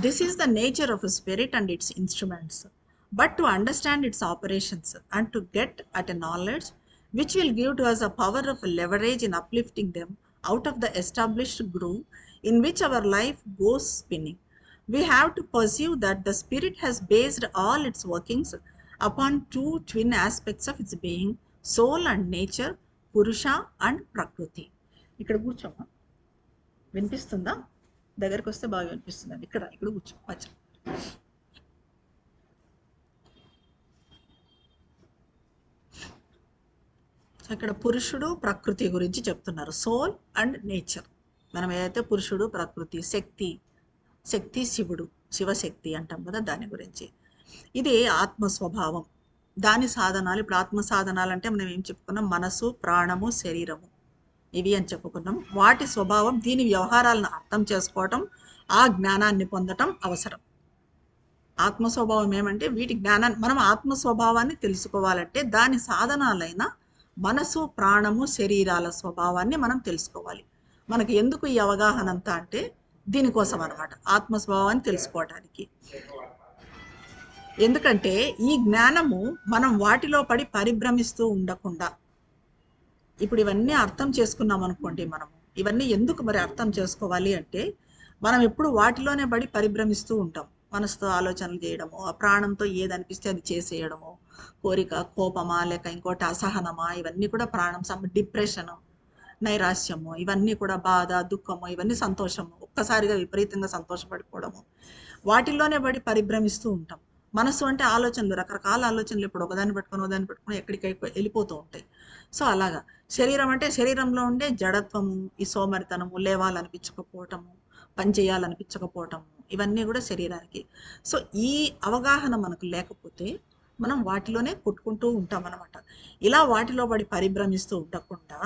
This is the nature of a spirit and its instruments. But to understand its operations and to get at a knowledge which will give to us a power of leverage in uplifting them out of the established groove in which our life goes spinning, we have to perceive that the spirit has based all its workings upon two twin aspects of its being, soul and nature, Purusha and Prakriti. ఇక్కడ కూర్చోమా, వినిపిస్తుందా? దగ్గరికి వస్తే బాగా వినిపిస్తుంది. ఇక్కడ ఇక్కడ కూర్చో వచ్చా. సో ఇక్కడ పురుషుడు ప్రకృతి గురించి చెప్తున్నారు, సోల్ అండ్ నేచర్. మనం ఏదైతే పురుషుడు ప్రకృతి, శక్తి, శక్తి శివుడు, శివశక్తి అంటాం కదా, దాని గురించి. ఇది ఆత్మ స్వభావం, దాని సాధనాలు. ఇప్పుడు ఆత్మ సాధనాలు అంటే మనం ఏం చెప్పుకున్నాం? మనసు, ప్రాణము, శరీరము, ఇవి అని చెప్పుకున్నాం. వాటి స్వభావం, దీని వ్యవహారాలను అర్థం చేసుకోవటం, ఆ జ్ఞానాన్ని పొందటం అవసరం. ఆత్మ స్వభావం ఏమంటే వీటి జ్ఞానాన్ని, మనం ఆత్మ స్వభావాన్ని తెలుసుకోవాలంటే దాని సాధనాలైన మనసు, ప్రాణము, శరీరాల స్వభావాన్ని మనం తెలుసుకోవాలి. మనకి ఎందుకు ఈ అవగాహన అంతా అంటే దీనికోసం అనమాట, ఆత్మ స్వభావాన్ని తెలుసుకోవటానికి. ఎందుకంటే ఈ జ్ఞానము మనం వాటిలో పడి పరిభ్రమిస్తూ ఉండకుండా, ఇప్పుడు ఇవన్నీ అర్థం చేసుకున్నాం అనుకోండి, మనము ఇవన్నీ ఎందుకు మరి అర్థం చేసుకోవాలి అంటే, మనం ఎప్పుడు వాటిలోనే పడి పరిభ్రమిస్తూ ఉంటాం. మనసుతో ఆలోచనలు చేయడము, ఆ ప్రాణంతో ఏదనిపిస్తే అది చేసేయడము, కోరిక, కోపమా, లేక ఇంకోటి అసహనమా, ఇవన్నీ కూడా ప్రాణం. డిప్రెషను, నైరాశ్యము, ఇవన్నీ కూడా బాధ, దుఃఖము, ఇవన్నీ సంతోషము, ఒక్కసారిగా విపరీతంగా సంతోషపడిపోవడము, వాటిల్లోనే పడి పరిభ్రమిస్తూ ఉంటాం. మనసు అంటే ఆలోచనలు, రకరకాల ఆలోచనలు, ఇప్పుడు ఒకదాన్ని పెట్టుకొని ఎక్కడికి వెళ్ళిపోతూ ఉంటాయి. సో అలాగా శరీరం అంటే శరీరంలో ఉండే జడత్వము, ఈ సోమరితనము, లేవాలనిపించకపోవటము, పని చేయాలనిపించకపోవటము, ఇవన్నీ కూడా శరీరానికి. సో ఈ అవగాహన మనకు లేకపోతే మనం వాటిలోనే కొట్టుకుంటూ ఉంటాం అన్నమాట. ఇలా వాటిలో పడి పరిభ్రమిస్తూ ఉండకుండా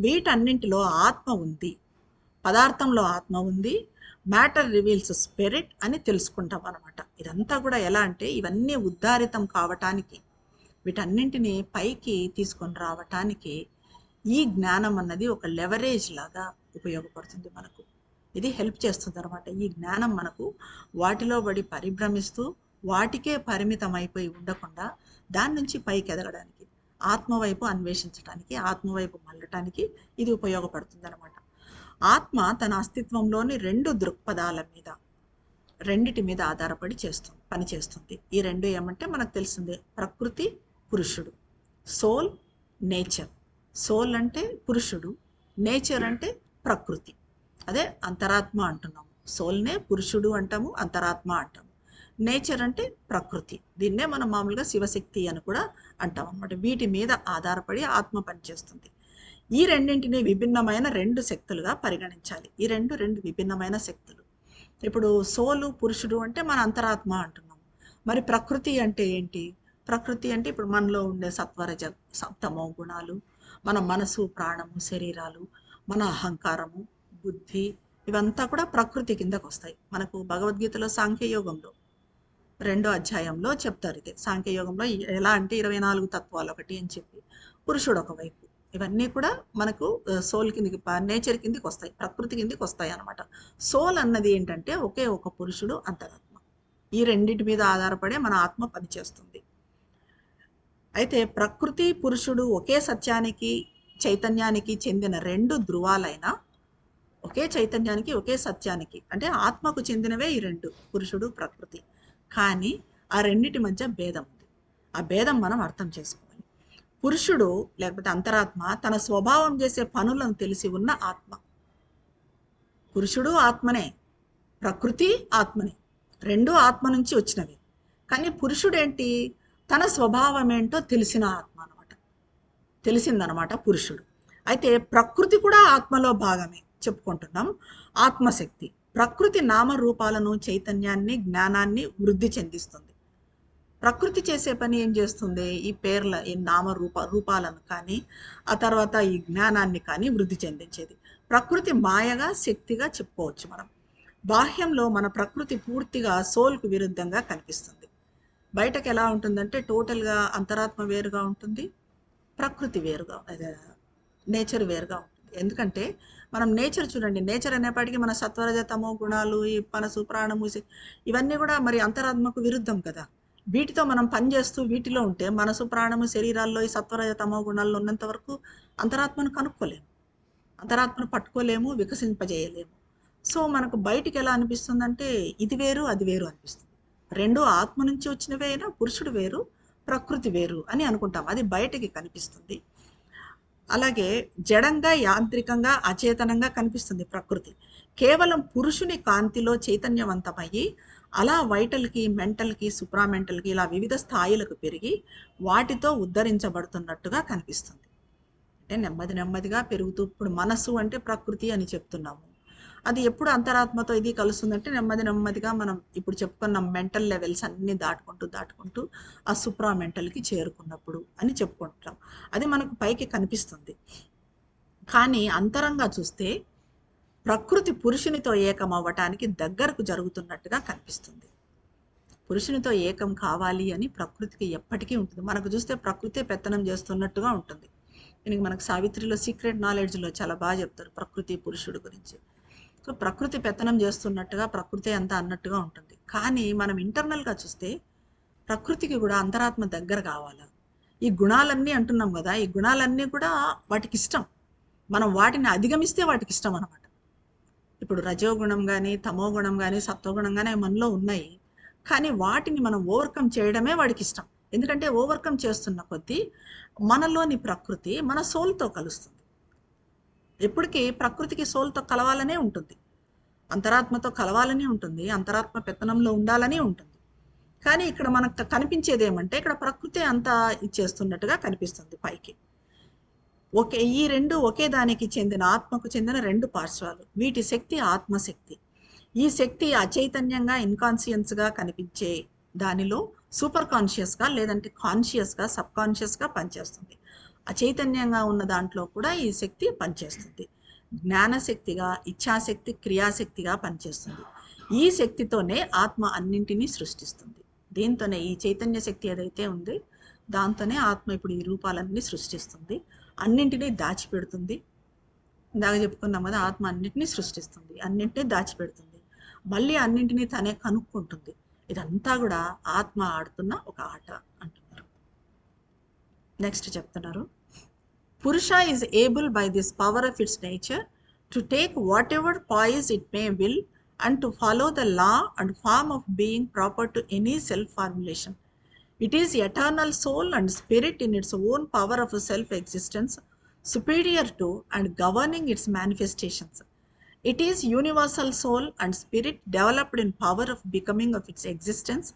వీటన్నింటిలో ఆత్మ ఉంది, పదార్థంలో ఆత్మ ఉంది, మ్యాటర్ రివీల్స్ స్పిరిట్ అని తెలుసుకుంటాం అనమాట. ఇదంతా కూడా ఎలా అంటే ఇవన్నీ ఉద్ధారితం కావటానికి, వీటన్నింటినీ పైకి తీసుకొని రావటానికి ఈ జ్ఞానం అన్నది ఒక లెవరేజ్ లాగా ఉపయోగపడుతుంది మనకు. ఇది హెల్ప్ చేస్తుంది అనమాట. ఈ జ్ఞానం మనకు వాటిలో పడి పరిభ్రమిస్తూ వాటికే పరిమితం అయిపోయి ఉండకుండా దాని నుంచి పైకి ఎదగడానికి, ఆత్మవైపు అన్వేషించడానికి, ఆత్మవైపు మళ్ళటానికి ఇది ఉపయోగపడుతుంది అనమాట. ఆత్మ తన అస్తిత్వంలోని రెండు దృక్పథాల మీద, రెండిటి మీద ఆధారపడి పనిచేస్తుంది. ఈ రెండు ఏమంటే మనకు తెలిసిందే, ప్రకృతి, పురుషుడు, సోల్, నేచర్. సోల్ అంటే పురుషుడు, నేచర్ అంటే ప్రకృతి, అదే అంతరాత్మ అంటున్నాము. సోల్నే పురుషుడు అంటాము, అంతరాత్మ అంటాము. నేచర్ అంటే ప్రకృతి, దీన్నే మనం మామూలుగా శివశక్తి అని కూడా అంటాం అన్నమాట. వీటి మీద ఆధారపడి ఆత్మ పనిచేస్తుంది. ఈ రెండింటిని విభిన్నమైన రెండు శక్తులుగా పరిగణించాలి. ఈ రెండు విభిన్నమైన శక్తులు. ఇప్పుడు సోలు, పురుషుడు అంటే మన అంతరాత్మ అంటున్నాము. మరి ప్రకృతి అంటే ఏంటి? ప్రకృతి అంటే ఇప్పుడు మనలో ఉండే సత్వరజ సప్తమో గుణాలు, మన మనసు, ప్రాణము, శరీరాలు, మన అహంకారము, బుద్ధి, ఇవంతా కూడా ప్రకృతి కిందకు వస్తాయి. మనకు భగవద్గీతలో సాంఖ్యయోగంలో 2వ అధ్యాయంలో చెప్తారు. ఇది సాంఖ్యయోగంలో ఎలా అంటే 24 తత్వాలు ఒకటి అని చెప్పి, పురుషుడు ఒకవైపు, ఇవన్నీ కూడా మనకు సోల్ కిందికి, నేచర్ కిందికి వస్తాయి, ప్రకృతి కిందికి వస్తాయి అన్నమాట. సోల్ అన్నది ఏంటంటే ఒకే ఒక పురుషుడు, అంతరాత్మ. ఈ రెండింటి మీద ఆధారపడే మన ఆత్మ పనిచేస్తుంది. అయితే ప్రకృతి, పురుషుడు ఒకే సత్యానికి, చైతన్యానికి చెందిన రెండు ధృవాలైన, ఒకే చైతన్యానికి, ఒకే సత్యానికి అంటే ఆత్మకు చెందినవే ఈ రెండు, పురుషుడు, ప్రకృతి. కానీ ఆ రెండిటి మధ్య భేదం ఉంది. ఆ భేదం మనం అర్థం చేసుకోవాలి. పురుషుడు లేకపోతే అంతరాత్మ తన స్వభావం చేసే పనులను తెలిసి ఉన్న ఆత్మ. పురుషుడు ఆత్మనే, ప్రకృతి ఆత్మనే, రెండు ఆత్మ నుంచి వచ్చినవి. కానీ పురుషుడు ఏంటి? తన స్వభావం ఏంటో తెలిసిన ఆత్మ అనమాట, తెలిసిందనమాట పురుషుడు. అయితే ప్రకృతి కూడా ఆత్మలో భాగమే చెప్పుకుంటున్నాం, ఆత్మశక్తి. ప్రకృతి నామరూపాలను, చైతన్యాన్ని, జ్ఞానాన్ని వృద్ధి చెందిస్తుంది. ప్రకృతి చేసే పని ఏం చేస్తుంది? ఈ పేర్ల, ఈ రూపాలను కానీ, ఆ తర్వాత ఈ జ్ఞానాన్ని కానీ వృద్ధి చెందించేది. ప్రకృతి మాయగా, శక్తిగా చెప్పుకోవచ్చు మనం. బాహ్యంలో మన ప్రకృతి పూర్తిగా సోల్కు విరుద్ధంగా కనిపిస్తుంది. బయటకు ఎలా ఉంటుందంటే టోటల్గా అంతరాత్మ వేరుగా ఉంటుంది, ప్రకృతి వేరుగా, నేచర్ వేరుగా ఉంటుంది. ఎందుకంటే మనం నేచర్ చూడండి, నేచర్ అనేపాటికి మన సత్వరజ తమో గుణాలు, ఈ మనసు ప్రాణము ఇవన్నీ కూడా మరి అంతరాత్మకు విరుద్ధం కదా. వీటితో మనం పని చేస్తూ వీటిలో ఉంటే మనసు ప్రాణము శరీరాల్లో ఈ సత్వరజ తమో గుణాల్లో ఉన్నంత వరకు అంతరాత్మను కనుక్కోలేము, అంతరాత్మను పట్టుకోలేము, వికసింపజేయలేము. సో మనకు బయటికి ఎలా అనిపిస్తుందంటే ఇది వేరు అది వేరు అనిపిస్తుంది. రెండు ఆత్మ నుంచి వచ్చినవే అయినా పురుషుడు వేరు ప్రకృతి వేరు అని అనుకుంటాం, అది బయటికి కనిపిస్తుంది. అలాగే జడంగా, యాంత్రికంగా, అచేతనంగా కనిపిస్తుంది ప్రకృతి. కేవలం పురుషుని కాంతిలో చైతన్యవంతమయ్యి అలా వైటల్కి, మెంటల్కి, సుప్రామెంటల్కి ఇలా వివిధ స్థాయిలకు పెరిగి వాటితో ఉద్ధరించబడుతున్నట్టుగా కనిపిస్తుంది. అంటే నెమ్మది నెమ్మదిగా పెరుగుతూ, ఇప్పుడు మనస్సు అంటే ప్రకృతి అని చెప్తున్నాము, అది ఎప్పుడు అంతరాత్మతో ఇది కలుస్తుందంటే నెమ్మది నెమ్మదిగా మనం ఇప్పుడు చెప్పుకున్న మెంటల్ లెవెల్స్ అన్నీ దాటుకుంటూ దాటుకుంటూ ఆ సుప్రా మెంటల్కి చేరుకున్నప్పుడు అని చెప్పుకుంటాం. అది మనకు పైకి కనిపిస్తుంది. కానీ అంతరంగా చూస్తే ప్రకృతి పురుషునితో ఏకం అవ్వటానికి దగ్గరకు జరుగుతున్నట్టుగా కనిపిస్తుంది. పురుషునితో ఏకం కావాలి అని ప్రకృతికి ఎప్పటికీ ఉంటుంది. మనకు చూస్తే ప్రకృతే పెత్తనం చేస్తున్నట్టుగా ఉంటుంది. దీనికి మనకు సావిత్రిలో సీక్రెట్ నాలెడ్జ్లో చాలా బాగా చెప్తారు ప్రకృతి పురుషుడు గురించి. సో ప్రకృతి పెత్తనం చేస్తున్నట్టుగా ప్రకృతి అంతా అన్నట్టుగా ఉంటుంది. కానీ మనం ఇంటర్నల్గా చూస్తే ప్రకృతికి కూడా అంతరాత్మ దగ్గర కావాలి. ఈ గుణాలన్నీ అంటున్నాం కదా, ఈ గుణాలన్నీ కూడా వాటికి ఇష్టం, మనం వాటిని అధిగమిస్తే వాటికి ఇష్టం అనమాట. ఇప్పుడు రజోగుణం కానీ, తమో గుణం కానీ, సత్వగుణం కానీ మనలో ఉన్నాయి. కానీ వాటిని మనం ఓవర్కమ్ చేయడమే వాడికి ఇష్టం. ఎందుకంటే ఓవర్కమ్ చేస్తున్న కొద్దీ మనలోని ప్రకృతి మన సోల్తో కలుస్తుంది. ఎప్పటికీ ప్రకృతికి సోల్తో కలవాలనే ఉంటుంది, అంతరాత్మతో కలవాలని ఉంటుంది, అంతరాత్మ పెత్తనంలో ఉండాలని ఉంటుంది. కానీ ఇక్కడ మనకు కనిపించేది ఏమంటే ఇక్కడ ప్రకృతి అంతా ఇచ్చేస్తున్నట్టుగా కనిపిస్తుంది పైకి. ఈ రెండు ఒకే దానికి చెందిన, ఆత్మకు చెందిన రెండు పార్శ్వాలు. వీటి శక్తి ఆత్మశక్తి. ఈ శక్తి అచైతన్యంగా, ఇన్కాన్షియన్స్గా కనిపించే దానిలో సూపర్ కాన్షియస్గా, లేదంటే కాన్షియస్గా, సబ్ కాన్షియస్గా పనిచేస్తుంది. అచైతన్యంగా ఉన్న దాంట్లో కూడా ఈ శక్తి పనిచేస్తుంది. జ్ఞానశక్తిగా, ఇచ్ఛాశక్తి, క్రియాశక్తిగా పనిచేస్తుంది. ఈ శక్తితోనే ఆత్మ అన్నింటినీ సృష్టిస్తుంది. దీంతోనే ఈ చైతన్య శక్తి ఏదైతే ఉంది దాంతోనే ఆత్మ ఇప్పుడు ఈ రూపాలన్నీ సృష్టిస్తుంది, అన్నింటినీ దాచిపెడుతుంది. ఇందాక చెప్పుకున్నాం కదా, ఆత్మ అన్నింటినీ సృష్టిస్తుంది, అన్నింటినీ దాచిపెడుతుంది, మళ్ళీ అన్నింటినీ తనే కనుక్కుంటుంది. ఇదంతా కూడా ఆత్మ ఆడుతున్న ఒక ఆట అంటున్నారు. నెక్స్ట్ చెప్తున్నారు, Purusha is able by this power of its nature to take whatever poise it may will and to follow the law and form of being proper to any self-formulation. It is eternal soul and spirit in its own power of self-existence, superior to and governing its manifestations. It is universal soul and spirit developed in power of becoming of its existence,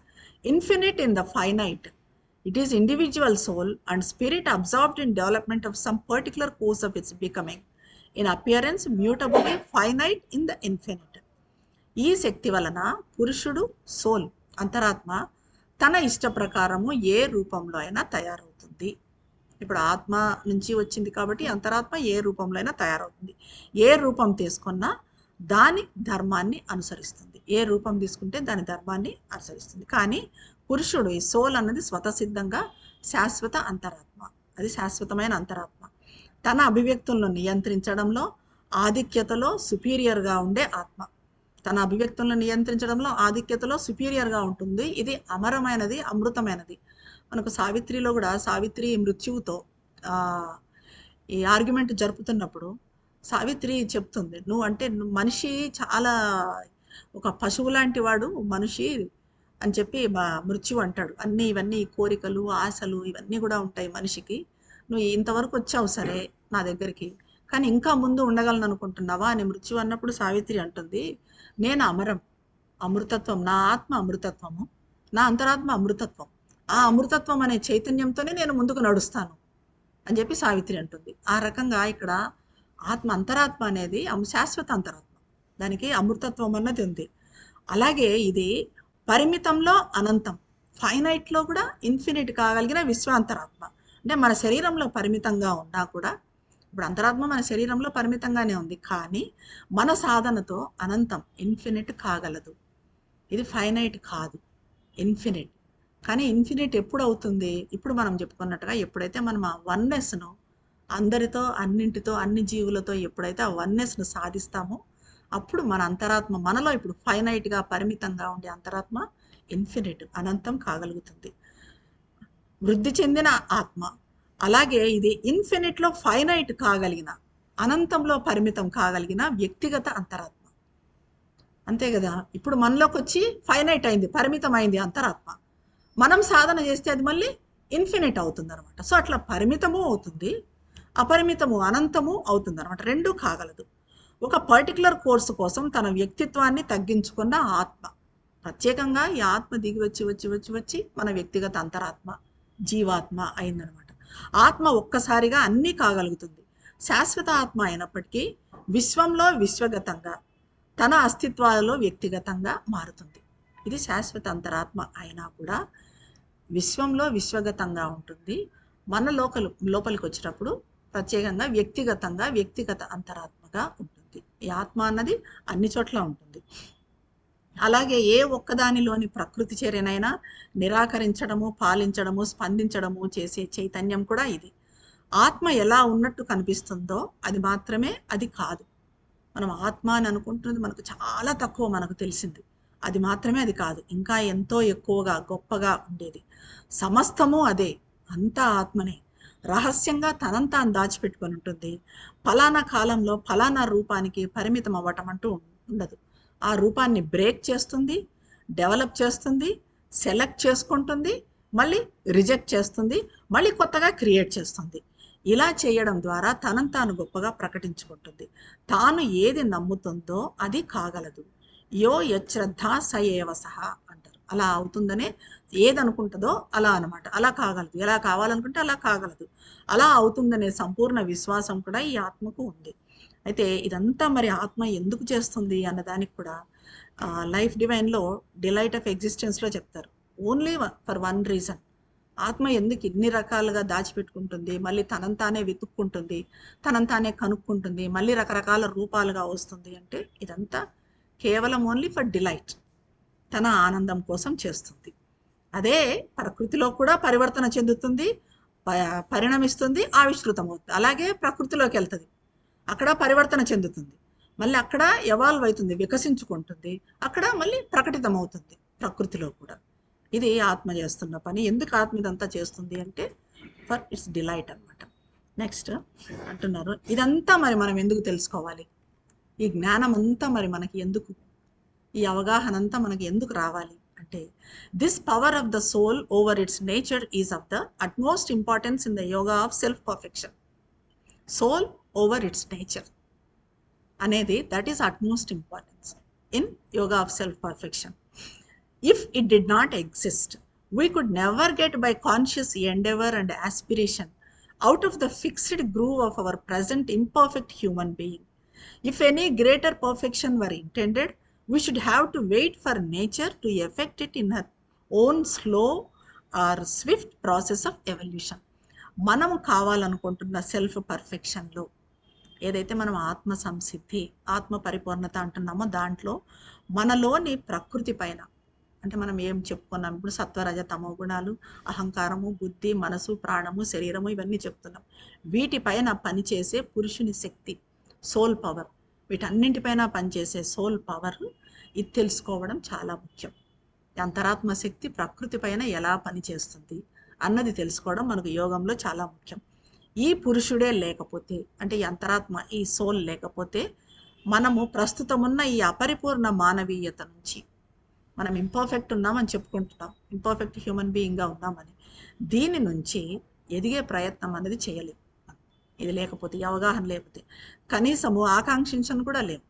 infinite in the finite. It is individual soul and spirit absorbed in development of some particular course of its becoming, in appearance mutably finite in the infinite. ఈ శక్తి వలన పురుషుడు, soul, అంతరాత్మ తన ఇష్ట ప్రకారము ఏ రూపంలో అయినా తయారవుతుంది. ఇప్పుడు ఆత్మ నుంచి వచ్చింది కాబట్టి అంతరాత్మ ఏ రూపంలో అయినా తయారవుతుంది. ఏ రూపం తీసుకున్నా దాని ధర్మాన్ని అనుసరిస్తుంది, ఏ రూపం తీసుకుంటే దాని ధర్మాన్ని అనుసరిస్తుంది. కానీ పురుషుడు, ఈ సోల్ అన్నది స్వతసిద్ధంగా శాశ్వత అంతరాత్మ, అది శాశ్వతమైన అంతరాత్మ. తన అభివ్యక్తులను నియంత్రించడంలో, ఆధిక్యతలో సుపీరియర్గా ఉండే ఆత్మ. తన అభివ్యక్తులను నియంత్రించడంలో, ఆధిక్యతలో సుపీరియర్గా ఉంటుంది. ఇది అమరమైనది, అమృతమైనది. మనకు సావిత్రిలో కూడా సావిత్రి మృత్యువుతో ఈ ఆర్గ్యుమెంట్ జరుపుతున్నప్పుడు సావిత్రి చెప్తుంది, నువ్వు మనిషి చాలా ఒక పశువు లాంటి వాడు మనిషి అని చెప్పి మృత్యువు అంటాడు. ఇవన్నీ కోరికలు, ఆశలు ఇవన్నీ కూడా ఉంటాయి మనిషికి. నువ్వు ఇంతవరకు వచ్చావు సరే నా దగ్గరికి, కానీ ఇంకా ముందు ఉండగలను అనుకుంటున్నావా అని మృత్యువు అన్నప్పుడు సావిత్రి అంటుంది, నేను అమరం, అమృతత్వం, నా ఆత్మ అమృతత్వము, నా అంతరాత్మ అమృతత్వం, ఆ అమృతత్వం అనే చైతన్యంతోనే నేను ముందుకు నడుస్తాను అని చెప్పి సావిత్రి అంటుంది. ఆ రకంగా ఇక్కడ ఆత్మ, అంతరాత్మ అనేది శాశ్వత అంతరాత్మ, దానికి అమృతత్వం అన్నది ఉంది. అలాగే ఇది పరిమితంలో అనంతం, ఫైనైట్లో కూడా ఇన్ఫినిట్ కాగలిగిన విశ్వాంతరాత్మ. అంటే మన శరీరంలో పరిమితంగా ఉన్నా కూడా, ఇప్పుడు అంతరాత్మ మన శరీరంలో పరిమితంగానే ఉంది, కానీ మన సాధనతో అనంతం, ఇన్ఫినిట్ కాగలదు. ఇది ఫైనైట్ కాదు, ఇన్ఫినిట్. కానీ ఇన్ఫినిట్ ఎప్పుడు అవుతుంది? ఇప్పుడు మనం చెప్పుకున్నట్టుగా ఎప్పుడైతే మనం ఆ వన్నెస్ను, అందరితో, అన్నింటితో, అన్ని జీవులతో ఎప్పుడైతే ఆ వన్నెస్ను సాధిస్తామో అప్పుడు మన అంతరాత్మ మనలో ఇప్పుడు ఫైనైట్గా పరిమితంగా ఉండే అంతరాత్మ ఇన్ఫినిట్ అనంతం కాగలుగుతుంది. వృద్ధి చెందిన ఆత్మ అలాగే ఇది ఇన్ఫినిట్లో ఫైనైట్ కాగలిగిన, అనంతంలో పరిమితం కాగలిగిన వ్యక్తిగత అంతరాత్మ. అంతే కదా, ఇప్పుడు మనలోకి వచ్చి ఫైనైట్ అయింది, పరిమితం అయింది అంతరాత్మ. మనం సాధన చేస్తే అది మళ్ళీ ఇన్ఫినిట్ అవుతుంది అనమాట. సో అట్లా పరిమితము అవుతుంది, అపరిమితము అనంతము అవుతుంది అనమాట, రెండూ కాగలదు. ఒక పర్టికులర్ కోర్సు కోసం తన వ్యక్తిత్వాన్ని తగ్గించుకున్న ఆత్మ, ప్రత్యేకంగా ఈ ఆత్మ దిగి వచ్చి వచ్చి వచ్చి వచ్చి మన వ్యక్తిగత అంతరాత్మ జీవాత్మ అయిందనమాట. ఆత్మ ఒక్కసారిగా అన్నీ కాగలుగుతుంది. శాశ్వత ఆత్మ అయినప్పటికీ విశ్వంలో విశ్వగతంగా, తన అస్తిత్వాలలో వ్యక్తిగతంగా మారుతుంది. ఇది శాశ్వత అంతరాత్మ అయినా కూడా విశ్వంలో విశ్వగతంగా ఉంటుంది. మన లోపలికి వచ్చినప్పుడు ప్రత్యేకంగా వ్యక్తిగతంగా వ్యక్తిగత అంతరాత్మగా ఉంటుంది. ఈ ఆత్మ అన్నది అన్ని చోట్ల ఉంటుంది. అలాగే ఏ ఒక్కదానిలోని ప్రకృతి చర్యనైనా నిరాకరించడము, పాలించడము, స్పందించడము చేసే చైతన్యం కూడా ఇది. ఆత్మ ఎలా ఉన్నట్టు కనిపిస్తుందో అది మాత్రమే అది కాదు. మనం ఆత్మ అని అనుకుంటున్నది మనకు చాలా తక్కువ మనకు తెలిసింది, అది మాత్రమే అది కాదు, ఇంకా ఎంతో ఎక్కువగా గొప్పగా ఉండేది. సమస్తము అదే, అంతా ఆత్మనే. రహస్యంగా తనంతా దాచిపెట్టుకొని ఉంటుంది. ఫలానా కాలంలో ఫలానా రూపానికి పరిమితం అవ్వటం అంటూ ఉండదు. ఆ రూపాన్ని బ్రేక్ చేస్తుంది, డెవలప్ చేస్తుంది, సెలెక్ట్ చేసుకుంటుంది, మళ్ళీ రిజెక్ట్ చేస్తుంది, మళ్ళీ కొత్తగా క్రియేట్ చేస్తుంది. ఇలా చేయడం ద్వారా తనను తాను గొప్పగా ప్రకటించుకుంటుంది. తాను ఏది నమ్ముతుందో అది కాగలదు. యో యశ్రద్ధ సయేవ సహా అంటారు. అలా అవుతుందనే ఏదనుకుంటుందో అలా అనమాట, అలా కాగలదు. ఎలా కావాలనుకుంటే అలా కాగలదు. అలా అవుతుందనే సంపూర్ణ విశ్వాసం కూడా ఈ ఆత్మకు ఉంది. అయితే ఇదంతా మరి ఆత్మ ఎందుకు చేస్తుంది అన్నదానికి కూడా లైఫ్ డివైన్లో డిలైట్ ఆఫ్ ఎగ్జిస్టెన్స్లో చెప్తారు. Only for one reason. ఆత్మ ఎందుకు ఇన్ని రకాలుగా దాచిపెట్టుకుంటుంది, మళ్ళీ తనంతానే వెతుక్కుంటుంది, తనంతానే కనుక్కుంటుంది, మళ్ళీ రకరకాల రూపాలుగా వస్తుంది అంటే ఇదంతా కేవలం ఓన్లీ ఫర్ డిలైట్, తన ఆనందం కోసం చేస్తుంది. అదే ప్రకృతిలో కూడా పరివర్తన చెందుతుంది, పరిణమిస్తుంది, ఆవిష్కృతం అవుతుంది. అలాగే ప్రకృతిలోకి వెళ్తుంది, అక్కడ పరివర్తన చెందుతుంది, మళ్ళీ అక్కడ ఎవాల్వ్ అవుతుంది, వికసించుకుంటుంది, అక్కడ మళ్ళీ ప్రకటితం అవుతుంది ప్రకృతిలో కూడా. ఇది ఆత్మ చేస్తున్న పని. ఎందుకు ఆత్మ ఇదంతా చేస్తుంది అంటే ఫర్ ఇట్స్ డిలైట్ అనమాట. నెక్స్ట్ అంటున్నారు, ఇదంతా మరి మనం ఎందుకు తెలుసుకోవాలి, ఈ జ్ఞానం అంతా మరి మనకి ఎందుకు, ఈ అవగాహన అంతా మనకి ఎందుకు రావాలి అంటే this power of the soul over its nature is of the utmost importance in the yoga of self perfection. Soul over its nature అనేది that is utmost importance in yoga of self perfection. If it did not exist, we could never get by conscious endeavor and aspiration out of the fixed groove of our present imperfect human being. If any greater perfection were intended, we should have to wait for nature to effect it in her own slow or swift process of evolution. మనము కావాలనుకుంటున్న self పర్ఫెక్షన్లో ఏదైతే మనం ఆత్మ సంసిద్ధి, ఆత్మ పరిపూర్ణత అంటున్నామో దాంట్లో మనలోని ప్రకృతి పైన, అంటే మనం ఏం చెప్పుకున్నాం ఇప్పుడు సత్వరజ తమో గుణాలు, అహంకారము, బుద్ధి, మనసు, ప్రాణము, శరీరము, ఇవన్నీ చెప్తున్నాం. వీటిపైన పనిచేసే పురుషుని శక్తి, సోల్ పవర్, వీటన్నింటిపైన పనిచేసే సోల్ పవర్ ఇది తెలుసుకోవడం చాలా ముఖ్యం. అంతరాత్మ శక్తి ప్రకృతి పైన ఎలా పనిచేస్తుంది అన్నది తెలుసుకోవడం మనకు యోగంలో చాలా ముఖ్యం. ఈ పురుషుడే లేకపోతే, అంటే ఈ అంతరాత్మ, ఈ సోల్ లేకపోతే మనము ప్రస్తుతమున్న ఈ అపరిపూర్ణ మానవీయత నుంచి, మనం ఇంపర్ఫెక్ట్ ఉన్నామని చెప్పుకుంటున్నాం, ఇంపర్ఫెక్ట్ హ్యూమన్ బీయింగ్గా ఉన్నామని, దీని నుంచి ఎదిగే ప్రయత్నం అనేది చేయలేము. ఇది లేకపోతే, ఈ అవగాహన లేకపోతే, కనీసము ఆకాంక్షించను కూడా లేవు.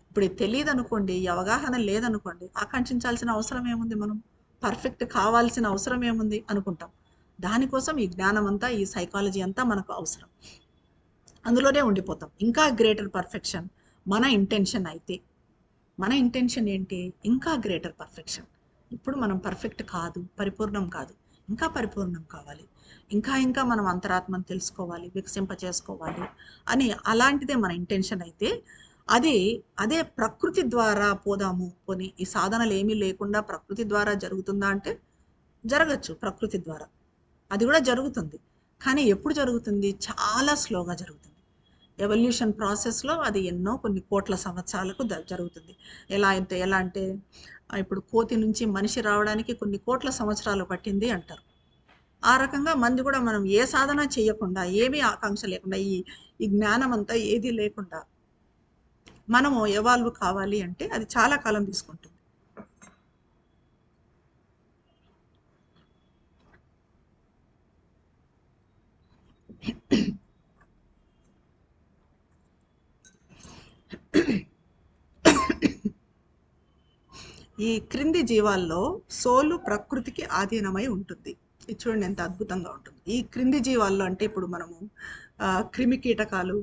ఇప్పుడు ఇది తెలియదు అనుకోండి, ఈ అవగాహన లేదనుకోండి, ఆకాంక్షించాల్సిన అవసరం ఏముంది, మనం పర్ఫెక్ట్ కావాల్సిన అవసరం ఏముంది అనుకుంటాం. దానికోసం ఈ జ్ఞానం అంతా, ఈ సైకాలజీ అంతా మనకు అవసరం. అందులోనే ఉండిపోతాం. ఇంకా గ్రేటర్ పర్ఫెక్షన్ మన ఇంటెన్షన్ అయితే, మన ఇంటెన్షన్ ఏంటి, ఇంకా గ్రేటర్ పర్ఫెక్షన్. ఇప్పుడు మనం పర్ఫెక్ట్ కాదు, పరిపూర్ణం కాదు, ఇంకా పరిపూర్ణం కావాలి, ఇంకా ఇంకా మనం అంతరాత్మను తెలుసుకోవాలి, వికసింప చేసుకోవాలి అని, అలాంటిదే మన ఇంటెన్షన్ అయితే అదే ప్రకృతి ద్వారా పోదాము, పోని ఈ సాధనలు ఏమీ లేకుండా ప్రకృతి ద్వారా జరుగుతుందా అంటే జరగచ్చు, ప్రకృతి ద్వారా అది కూడా జరుగుతుంది. కానీ ఎప్పుడు జరుగుతుంది? చాలా స్లోగా జరుగుతుంది. ఎవల్యూషన్ ప్రాసెస్‌లో అది ఎన్నో కొన్ని కోట్ల సంవత్సరాలకు జరుగుతుంది. ఎలా అంటే ఇప్పుడు కోతి నుంచి మనిషి రావడానికి కొన్ని కోట్ల సంవత్సరాలు పట్టింది అంటారు. ఆ రకంగా మంది కూడా మనం ఏ సాధన చేయకుండా, ఏమీ ఆకాంక్ష లేకుండా, ఈ జ్ఞానం అంతా ఏది లేకుండా మనము ఎవాల్వ్ కావాలి అంటే అది చాలా కాలం తీసుకుంటుంది. ఈ క్రింది జీవాల్లో సోలు ప్రకృతికి ఆధీనమై ఉంటుంది. ఇది చూడండి ఎంత అద్భుతంగా ఉంటుంది. ఈ క్రింది జీవాల్లో అంటే ఇప్పుడు మనము క్రిమి కీటకాలు,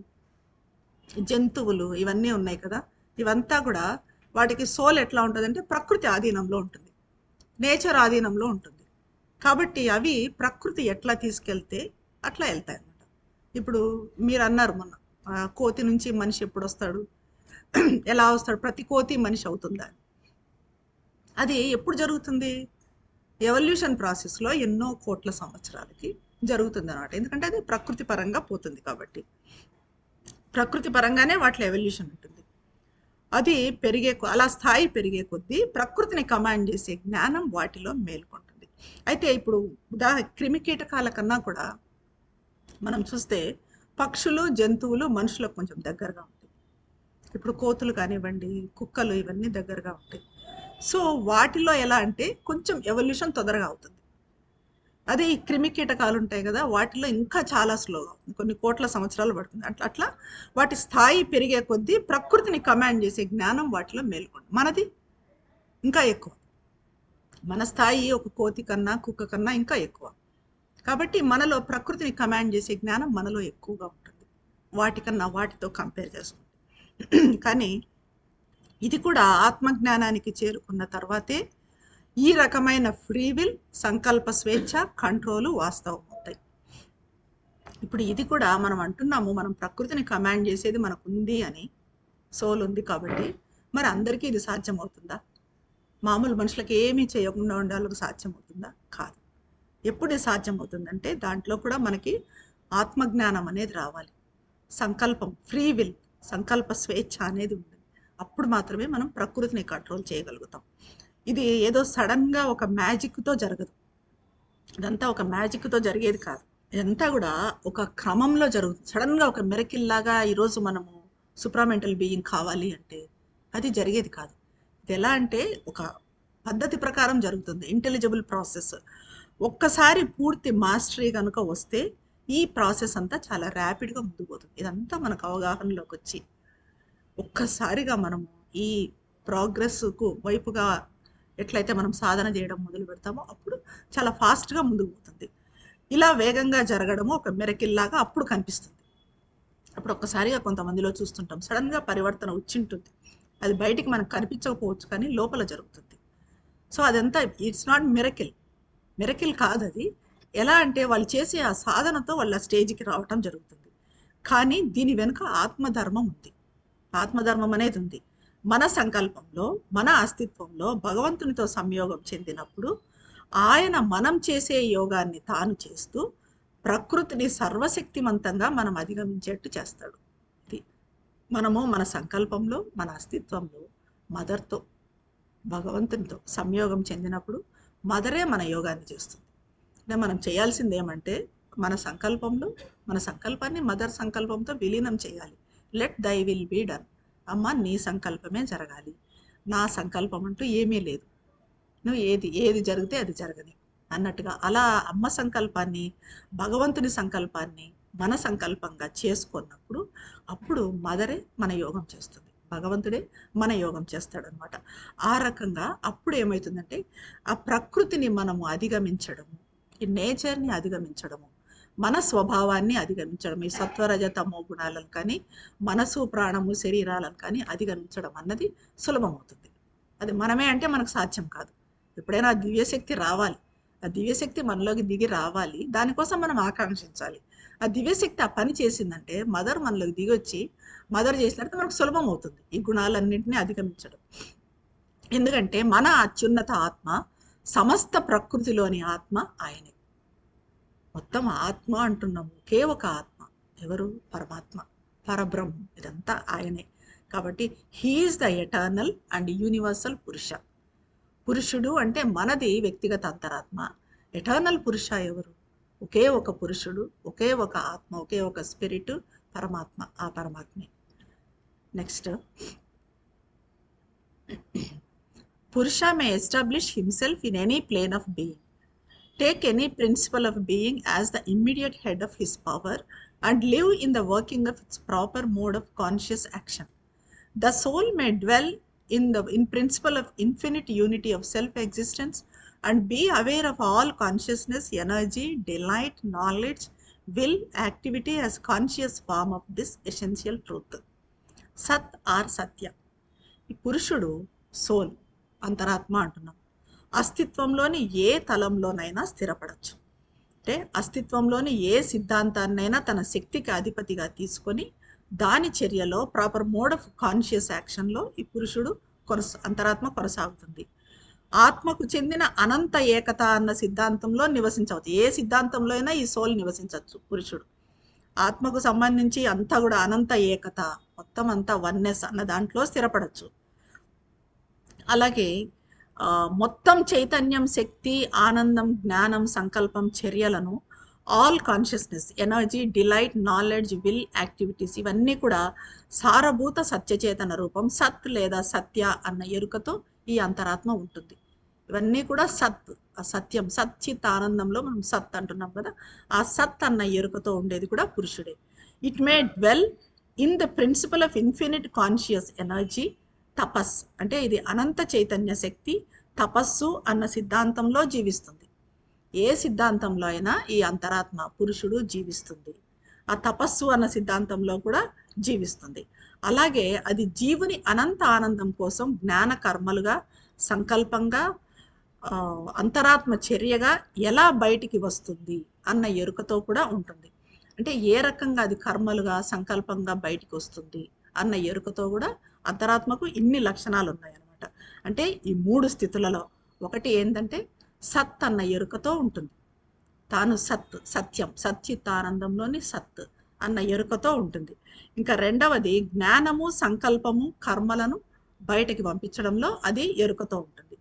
జంతువులు ఇవన్నీ ఉన్నాయి కదా, ఇవంతా కూడా వాటికి సోల్ ఎట్లా ఉంటుందంటే ప్రకృతి ఆధీనంలో ఉంటుంది, నేచర్ ఆధీనంలో ఉంటుంది. కాబట్టి అవి ప్రకృతి ఎట్లా తీసుకెళ్తే అట్లా వెళ్తాయి అన్నమాట. ఇప్పుడు మీరు అన్నారు మొన్న కోతి నుంచి మనిషి ఎప్పుడు వస్తాడు, ఎలా వస్తాడు, ప్రతి కోతి మనిషి అవుతుందా? అది ఎప్పుడు జరుగుతుంది? ఎవల్యూషన్ ప్రాసెస్లో ఎన్నో కోట్ల సంవత్సరాలకి జరుగుతుంది అన్నమాట. ఎందుకంటే అది ప్రకృతి పరంగా పోతుంది కాబట్టి, ప్రకృతి పరంగానే వాటిలో ఎవల్యూషన్ ఉంటుంది. అది అలా స్థాయి పెరిగే కొద్దీ ప్రకృతిని కమాండ్ చేసే జ్ఞానం వాటిలో మేల్కొంటుంది. అయితే ఇప్పుడు క్రిమి కీటకాల కన్నా కూడా మనం చూస్తే పక్షులు, జంతువులు మనుషులకు కొంచెం దగ్గరగా ఉంటాయి. ఇప్పుడు కోతులు కానివ్వండి, కుక్కలు ఇవన్నీ దగ్గరగా ఉంటాయి. సో వాటిలో ఎలా అంటే కొంచెం ఎవల్యూషన్ తొందరగా అవుతుంది. అదే ఈ క్రిమి కీటకాలు ఉంటాయి కదా, వాటిలో ఇంకా చాలా స్లోగా, కొన్ని కోట్ల సంవత్సరాలు పడుతుంది. అట్లా వాటి స్థాయి పెరిగే కొద్దీ ప్రకృతిని కమాండ్ చేసే జ్ఞానం వాటిలో మేల్కొంది. మనది ఇంకా ఎక్కువ, మన స్థాయి ఒక కోతి కన్నా కుక్క కన్నా ఇంకా ఎక్కువ. కాబట్టి మనలో ప్రకృతిని కమాండ్ చేసే జ్ఞానం మనలో ఎక్కువగా ఉంటుంది వాటికన్నా, వాటితో కంపేర్ చేసుకుంటే. కానీ ఇది కూడా ఆత్మజ్ఞానానికి చేరుకున్న తర్వాతే ఈ రకమైన ఫ్రీ విల్, సంకల్ప స్వేచ్ఛ, కంట్రోలు వాస్తవం అవుతాయి. ఇప్పుడు ఇది కూడా మనం అంటున్నాము, మనం ప్రకృతిని కమాండ్ చేసేది మనకు ఉంది అని, సోల్ ఉంది కాబట్టి. మరి అందరికీ ఇది సాధ్యమవుతుందా? మామూలు మనుషులకు ఏమీ చేయకుండా ఉండాలకు సాధ్యమవుతుందా? కాదు. ఎప్పుడు ఇది సాధ్యమవుతుందంటే దాంట్లో కూడా మనకి ఆత్మజ్ఞానం అనేది రావాలి, సంకల్పం, ఫ్రీ విల్, సంకల్ప స్వేచ్ఛ అనేది ఉంది. అప్పుడు మాత్రమే మనం ప్రకృతిని కంట్రోల్ చేయగలుగుతాం. ఇది ఏదో సడన్గా ఒక మ్యాజిక్తో జరగదు. ఇదంతా ఒక మ్యాజిక్తో జరిగేది కాదు. ఇదంతా కూడా ఒక క్రమంలో జరుగుతుంది. సడన్గా ఒక మిరకిల్ లాగా ఈరోజు మనము సూప్రామెంటల్ బీయింగ్ కావాలి అంటే అది జరిగేది కాదు. ఇది ఎలా అంటే ఒక పద్ధతి ప్రకారం జరుగుతుంది, ఇంటెలిజిబుల్ ప్రాసెస్. ఒక్కసారి పూర్తి మాస్టరీ కనుక వస్తే ఈ ప్రాసెస్ అంతా చాలా ర్యాపిడ్గా ముందుకు పోతుంది. ఇదంతా మనకు అవగాహనలోకి వచ్చి ఒక్కసారిగా మనము ఈ ప్రోగ్రెస్కు వైపుగా ఎట్లయితే మనం సాధన చేయడం మొదలు పెడతామో అప్పుడు చాలా ఫాస్ట్గా ముందుకు పోతుంది. ఇలా వేగంగా జరగడము ఒక మిరకిల్ లాగా అప్పుడు కనిపిస్తుంది. అప్పుడు ఒక్కసారిగా కొంతమందిలో చూస్తుంటాం సడన్గా పరివర్తన వచ్చింటుంది. అది బయటికి మనకు కనిపించకపోవచ్చు కానీ లోపల జరుగుతుంది. సో అదంతా ఇట్స్ నాట్ మిరకిల్, మిరకిల్ కాదు అది. ఎలా అంటే వాళ్ళు చేసే ఆ సాధనతో వాళ్ళ స్టేజ్కి రావటం జరుగుతుంది. కానీ దీని వెనుక ఆత్మధర్మం ఉంది. ఆత్మధర్మం అనేది ఉంది. మన సంకల్పంలో, మన అస్తిత్వంలో భగవంతునితో సంయోగం చెందినప్పుడు ఆయన మనం చేసే యోగాన్ని తాను చేస్తూ ప్రకృతిని సర్వశక్తిమంతంగా మనం అధిగమించేట్టు చేస్తాడు. ఇది మనము మన సంకల్పంలో, మన అస్తిత్వంలో మదర్తో, భగవంతునితో సంయోగం చెందినప్పుడు మదరే మన యోగాన్ని చేస్తుంది. అంటే మనం చేయాల్సింది ఏమంటే మన సంకల్పంలో, మన సంకల్పాన్ని మదర్ సంకల్పంతో విలీనం చేయాలి. Let thy will be done. అమ్మ నీ సంకల్పమే జరగాలి, నా సంకల్పం అంటూ ఏమీ లేదు, నువ్వు ఏది జరిగితే అది జరగని అన్నట్టుగా అలా అమ్మ సంకల్పాన్ని, భగవంతుని సంకల్పాన్ని మన సంకల్పంగా చేసుకున్నప్పుడు అప్పుడు మదరే మన యోగం చేస్తుంది, భగవంతుడే మన యోగం చేస్తాడనమాట. ఆ రకంగా అప్పుడు ఏమవుతుందంటే ఆ ప్రకృతిని మనము అధిగమించడము, ఈ నేచర్ని అధిగమించడము, మన స్వభావాన్ని అధిగమించడం, ఈ సత్వరజ తమో గుణాలను కానీ మనసు ప్రాణము శరీరాలను కానీ అధిగమించడం అన్నది సులభమవుతుంది. అది మనమే అంటే మనకు సాధ్యం కాదు. ఎప్పుడైనా దివ్యశక్తి రావాలి, ఆ దివ్యశక్తి మనలోకి దిగి రావాలి, దానికోసం మనం ఆకాంక్షించాలి. ఆ దివ్యశక్తి ఆ పని చేసిందంటే మదర్ మనలోకి దిగి వచ్చి మదర్ చేసినట్టు మనకు సులభం అవుతుంది ఈ గుణాలన్నింటినీ అధిగమించడం. ఎందుకంటే మన అత్యున్నత ఆత్మ, సమస్త ప్రకృతిలోని ఆత్మ ఆయనే. మొత్తం ఆత్మ అంటున్నాము, ఒకే ఒక ఆత్మ. ఎవరు? పరమాత్మ, పరబ్రహ్మం, ఇదంతా ఆయనే. కాబట్టి he's the eternal and universal Purusha. పురుషుడు అంటే మనది వ్యక్తిగత అంతరాత్మ. ఎటర్నల్ పురుష ఎవరు? ఒకే ఒక పురుషుడు, ఒకే ఒక ఆత్మ, ఒకే ఒక స్పిరిట్, పరమాత్మ. ఆ పరమాత్మే. Next, purusha may establish himself in any plane of being. Take any principle of being as the immediate head of his power and live in the working of its proper mode of conscious action. The soul may dwell in principle of infinite unity of self-existence and be aware of all consciousness, energy, delight, knowledge, will, activity as conscious form of this essential truth. Sat or Satya. ఈ పురుషుడు soul, అంతరాత్మ అంటున్నాం. అస్తిత్వంలోని ఏ తలంలోనైనా స్థిరపడచ్చు. అంటే అస్తిత్వంలోని ఏ సిద్ధాంతాన్నైనా తన శక్తికి అధిపతిగా తీసుకొని దాని చర్యలో ప్రాపర్ మోడ్ ఆఫ్ కాన్షియస్ యాక్షన్లో ఈ పురుషుడు అంతరాత్మ కొనసాగుతుంది. ఆత్మకు చెందిన అనంత ఏకత అన్న సిద్ధాంతంలో నివసించవచ్చు. ఏ సిద్ధాంతంలో అయినా ఈ సోల్ నివసించవచ్చు. పురుషుడు ఆత్మకు సంబంధించి అంతా కూడా అనంత ఏకత, మొత్తం అంతా వన్నెస్ అన్న దాంట్లో స్థిరపడచ్చు. అలాగే మొత్తం చైతన్యం, శక్తి, ఆనందం, జ్ఞానం, సంకల్పం, చర్యలను, all consciousness, energy, delight, knowledge, will, activities ఇవన్నీ కూడా సారభూత సత్యచేతన రూపం సత్ లేదా సత్య అన్న ఎరుకతో ఈ అంతరాత్మ ఉంటుంది. ఇవన్నీ కూడా సత్, సత్యం, సచ్చిత్ ఆనందంలో మనం సత్ అంటున్నాం కదా, ఆ సత్ అన్న ఎరుకతో ఉండేది కూడా పురుషుడే. It may dwell in the principle of infinite conscious energy. తపస్ అంటే ఇది అనంత చైతన్య శక్తి, తపస్సు అన్న సిద్ధాంతంలో జీవిస్తుంది. ఏ సిద్ధాంతంలో అయినా ఈ అంతరాత్మ పురుషుడు జీవిస్తుంది. ఆ తపస్సు అన్న సిద్ధాంతంలో కూడా జీవిస్తుంది. అలాగే అది జీవుని అనంత ఆనందం కోసం జ్ఞాన కర్మలుగా, సంకల్పంగా, అంతరాత్మ చర్యగా ఎలా బయటికి వస్తుంది అన్న ఎరుకతో కూడా ఉంటుంది. అంటే ఏ రకంగా అది కర్మలుగా, సంకల్పంగా బయటికి వస్తుంది అన్న ఎరుకతో కూడా అంతరాత్మకు ఇన్ని లక్షణాలు ఉన్నాయన్నమాట. అంటే ఈ 3 స్థితులలో ఒకటి ఏంటంటే సత్ అన్న ఎరుకతో ఉంటుంది. తాను సత్, సత్యం, సచ్చిత్తానందంలోని సత్ అన్న ఎరుకతో ఉంటుంది. ఇంకా రెండవది జ్ఞానము, సంకల్పము, కర్మలను బయటకి పంపించడంలో అది ఎరుకతో ఉంటుంది.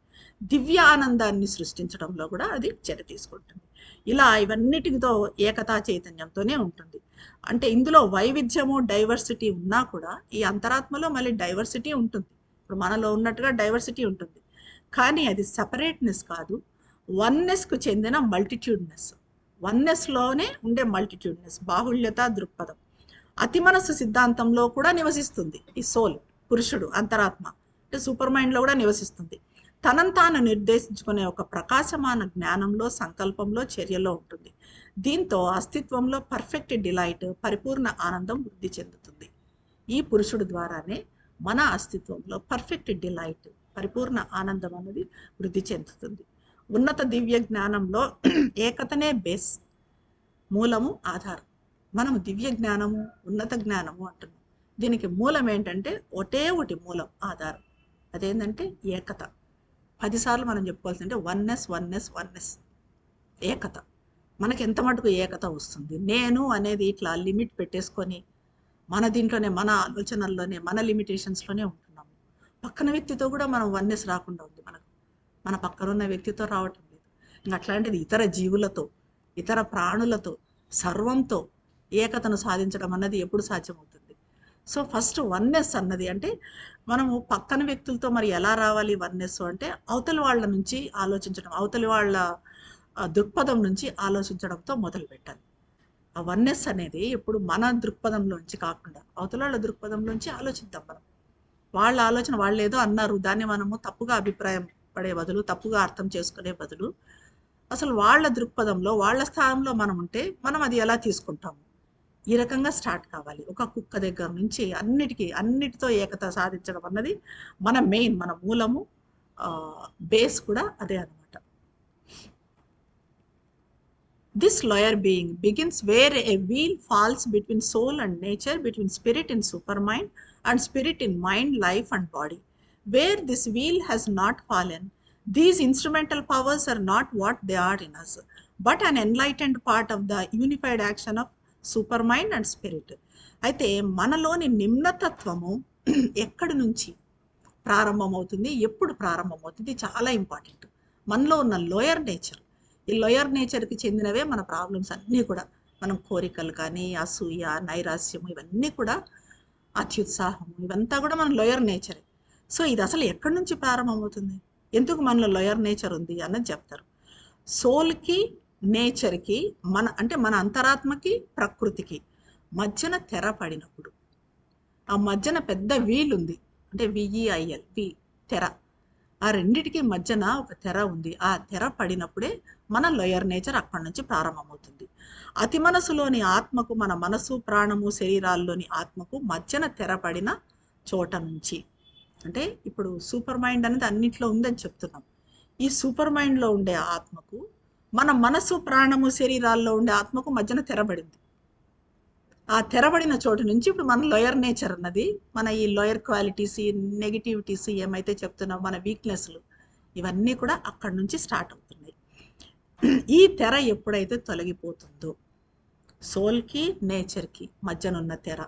దివ్య ఆనందాన్ని సృష్టించడంలో కూడా అది చర్య తీసుకుంటుంది. ఇలా ఇవన్నిటితో ఏకతా చైతన్యంతోనే ఉంటుంది. అంటే ఇందులో వైవిధ్యము, డైవర్సిటీ ఉన్నా కూడా ఈ అంతరాత్మలో మళ్ళీ డైవర్సిటీ ఉంటుంది. ఇప్పుడు మనలో ఉన్నట్టుగా డైవర్సిటీ ఉంటుంది, కానీ అది సపరేట్నెస్ కాదు, వన్నెస్కు చెందిన మల్టిట్యూడ్నెస్. వన్నెస్లోనే ఉండే మల్టిట్యూడ్నెస్, బాహుళ్యత దృక్పథం. అతి మనస్సు సిద్ధాంతంలో కూడా నివసిస్తుంది ఈ సోల్, పురుషుడు, అంతరాత్మ. అంటే సూపర్ మైండ్లో కూడా నివసిస్తుంది. తనను తాను నిర్దేశించుకునే ఒక ప్రకాశమాన జ్ఞానంలో, సంకల్పంలో, చర్యలో ఉంటుంది. దీంతో అస్తిత్వంలో పర్ఫెక్ట్ డిలైట్, పరిపూర్ణ ఆనందం వృద్ధి చెందుతుంది. ఈ పురుషుడు ద్వారానే మన అస్తిత్వంలో పర్ఫెక్ట్ డిలైట్, పరిపూర్ణ ఆనందం అనేది వృద్ధి చెందుతుంది. ఉన్నత దివ్య జ్ఞానంలో ఏకతనే బేస్, మూలము, ఆధారం. మనము దివ్య జ్ఞానము, ఉన్నత జ్ఞానము అంటున్నాం. దీనికి మూలం ఏంటంటే ఒకటి మూలం, ఆధారం. అదేంటంటే ఏకత. 10 సార్లు మనం చెప్పుకోవాల్సిందంటే వన్నెస్, వన్నెస్, వన్నెస్, ఏకత. మనకి ఎంత మటుకు ఏకత వస్తుంది? నేను అనేది ఇట్లా లిమిట్ పెట్టేసుకొని మన దీంట్లోనే, మన ఆలోచనల్లోనే, మన లిమిటేషన్స్లోనే ఉంటున్నాము. పక్కన వ్యక్తితో కూడా మనం వన్నెస్ రాకుండా ఉంది మనకు. మన పక్కన ఉన్న వ్యక్తితో రావటం లేదు. ఇంకా అట్లాంటిది ఇతర జీవులతో, ఇతర ప్రాణులతో, సర్వంతో ఏకతను సాధించడం అన్నది ఎప్పుడు సాధ్యమవుతుంది? సో ఫస్ట్ వన్నెస్ అన్నది అంటే మనము పక్కన వ్యక్తులతో మరి ఎలా రావాలి వన్నెస్ అంటే అవతలి వాళ్ళ నుంచి ఆలోచించడం, అవతలి వాళ్ళ దృక్పథం నుంచి ఆలోచించడంతో మొదలు పెట్టాలి. ఆ వన్నెస్ అనేది ఎప్పుడు మన దృక్పథంలోంచి కాకుండా అవతల వాళ్ళ దృక్పథంలోంచి ఆలోచిద్దాం. మనం వాళ్ళ ఆలోచన, వాళ్ళు ఏదో అన్నారు, దాన్ని మనము తప్పుగా అభిప్రాయం పడే బదులు, తప్పుగా అర్థం చేసుకునే బదులు అసలు వాళ్ళ దృక్పథంలో, వాళ్ళ స్థానంలో మనం ఉంటే మనం అది ఎలా తీసుకుంటాము, ఈ రకంగా స్టార్ట్ కావాలి. ఒక కుక్క దగ్గర నుంచి అన్నిటితో ఏకత సాధించడం అన్నది మన మెయిన్, మన మూలము, బేస్ కూడా అదే అన్నమాట. This lower being begins where a wheel falls between soul and nature, between spirit in supermind and spirit in mind, life and body. Where this wheel has not fallen, these instrumental powers are not what they are in us. But an enlightened part of the unified action of super mind and spirit. అయితే మనలోని నిమ్నతత్వము ఎక్కడి నుంచి ప్రారంభమవుతుంది, ఎప్పుడు ప్రారంభమవుతుంది, చాలా important. మనలో ఉన్న లోయర్ నేచర్, ఈ లోయర్ నేచర్కి చెందినవే మన ప్రాబ్లమ్స్ అన్నీ కూడా. మనం కోరికలు కానీ, అసూయ, నైరాస్యం, ఇవన్నీ కూడా అత్యుత్సాహం, ఇవంతా కూడా మన లోయర్ నేచరే. సో ఇది అసలు ఎక్కడి నుంచి ప్రారంభమవుతుంది, ఎందుకు మనలో లోయర్ నేచర్ ఉంది అన్నది చెప్తారు. సోల్కి, నేచర్కి, మన అంతరాత్మకి, ప్రకృతికి మధ్యన తెర పడినప్పుడు, ఆ మధ్యన పెద్ద వీల్ ఉంది, అంటే విఈఐఎల్, తెర. ఆ రెండిటికి మధ్యన ఒక తెర ఉంది. ఆ తెర పడినప్పుడే మన లోయర్ నేచర్ అక్కడి నుంచి ప్రారంభమవుతుంది. అతి మనసులోని ఆత్మకు, మన మనసు, ప్రాణము, శరీరాల్లోని ఆత్మకు మధ్యన తెర పడిన చోట నుంచి, అంటే ఇప్పుడు సూపర్ మైండ్ అనేది అన్నిట్లో ఉందని చెప్తున్నాం. ఈ సూపర్ మైండ్లో ఉండే ఆత్మకు, మన మనసు, ప్రాణము, శరీరాల్లో ఉండే ఆత్మకు మధ్యన తెరబడింది. ఆ తెరబడిన చోటు నుంచి ఇప్పుడు మన లోయర్ నేచర్ అన్నది, మన ఈ లోయర్ క్వాలిటీస్, ఈ నెగిటివిటీస్ ఏమైతే చెప్తున్నాం, మన వీక్నెస్లు, ఇవన్నీ కూడా అక్కడి నుంచి స్టార్ట్ అవుతున్నాయి. ఈ తెర ఎప్పుడైతే తొలగిపోతుందో, సోల్కి, నేచర్కి మధ్యన ఉన్న తెర,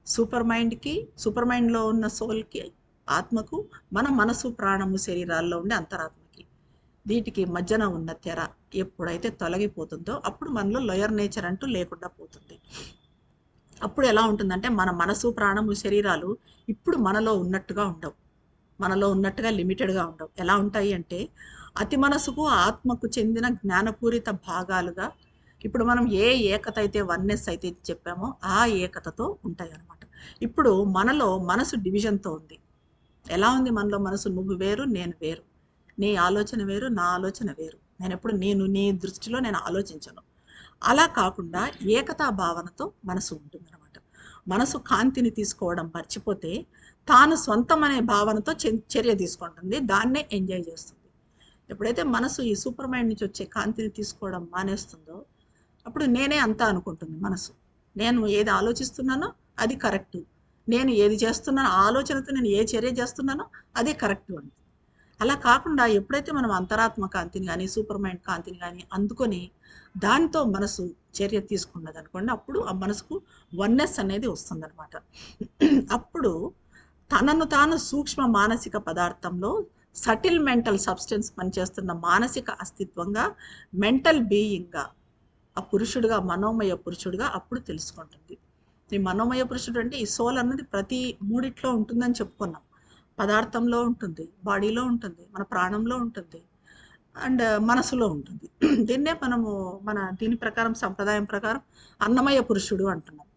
సూపర్ మైండ్లో ఉన్న సోల్కి, ఆత్మకు, మన మనసు, ప్రాణము, శరీరాల్లో ఉండే అంతరాత్మకి, వీటికి మధ్యన ఉన్న తెర ఎప్పుడైతే తొలగిపోతుందో అప్పుడు మనలో లోయర్ నేచర్ అంటూ లేకుండా పోతుంది. అప్పుడు ఎలా ఉంటుందంటే, మన మనసు, ప్రాణము, శరీరాలు ఇప్పుడు మనలో ఉన్నట్టుగా ఉండవు, మనలో ఉన్నట్టుగా లిమిటెడ్గా ఉండవు. ఎలా ఉంటాయి అంటే, అతి మనసుకు, ఆత్మకు చెందిన జ్ఞానపూరిత భాగాలుగా ఇప్పుడు మనం ఏ ఏకత అయితే, వన్నెస్ అయితే చెప్పామో ఆ ఏకతతో ఉంటాయి అన్నమాట. ఇప్పుడు మనలో మనసు డివిజన్తో ఉంది. ఎలా ఉంది మనలో మనసు? నువ్వు వేరు, నేను వేరు, నీ ఆలోచన వేరు, నా ఆలోచన వేరు, నేను ఎప్పుడు నీ దృష్టిలో నేను ఆలోచించను. అలా కాకుండా ఏకతా భావనతో మనసు ఉంటుందన్నమాట. మనసు కాంతిని తీసుకోవడం మర్చిపోతే తాను సొంతం అనే భావనతో చర్య తీసుకుంటుంది, దాన్నే ఎంజాయ్ చేస్తుంది. ఎప్పుడైతే మనసు ఈ సూపర్ మైండ్ నుంచి వచ్చే కాంతిని తీసుకోవడం మానేస్తుందో అప్పుడు నేనే అంతా అనుకుంటుంది మనసు. నేను ఏది ఆలోచిస్తున్నానో అది కరెక్టు, నేను ఏది చేస్తున్నానో, ఆలోచనతో నేను ఏ చర్య చేస్తున్నానో అది కరెక్టు అని. అలా కాకుండా ఎప్పుడైతే మనం అంతరాత్మ కాంతిని కానీ, సూపర్ మైండ్ కాంతిని కానీ అందుకొని దాంతో మనసు చర్య తీసుకున్నది అనుకోండి, అప్పుడు ఆ మనసుకు వన్నెస్ అనేది వస్తుందన్నమాట. అప్పుడు తనను తాను సూక్ష్మ మానసిక పదార్థంలో సటిల్ మెంటల్ సబ్స్టెన్స్ పనిచేస్తున్న మానసిక అస్తిత్వంగా, మెంటల్ బీయింగ్గా, ఆ పురుషుడుగా, మనోమయ పురుషుడుగా అప్పుడు తెలుసుకుంటుంది. ఈ మనోమయ పురుషుడు అంటే ఈ సోల్ అన్నది ప్రతి మూడిట్లో ఉంటుందని చెప్పుకున్నాం. పదార్థంలో ఉంటుంది, బాడీలో ఉంటుంది, మన ప్రాణంలో ఉంటుంది, అండ్ మనసులో ఉంటుంది. దీన్నే మనము దీని ప్రకారం, సంప్రదాయం ప్రకారం అన్నమయ పురుషుడు అంటున్నాం.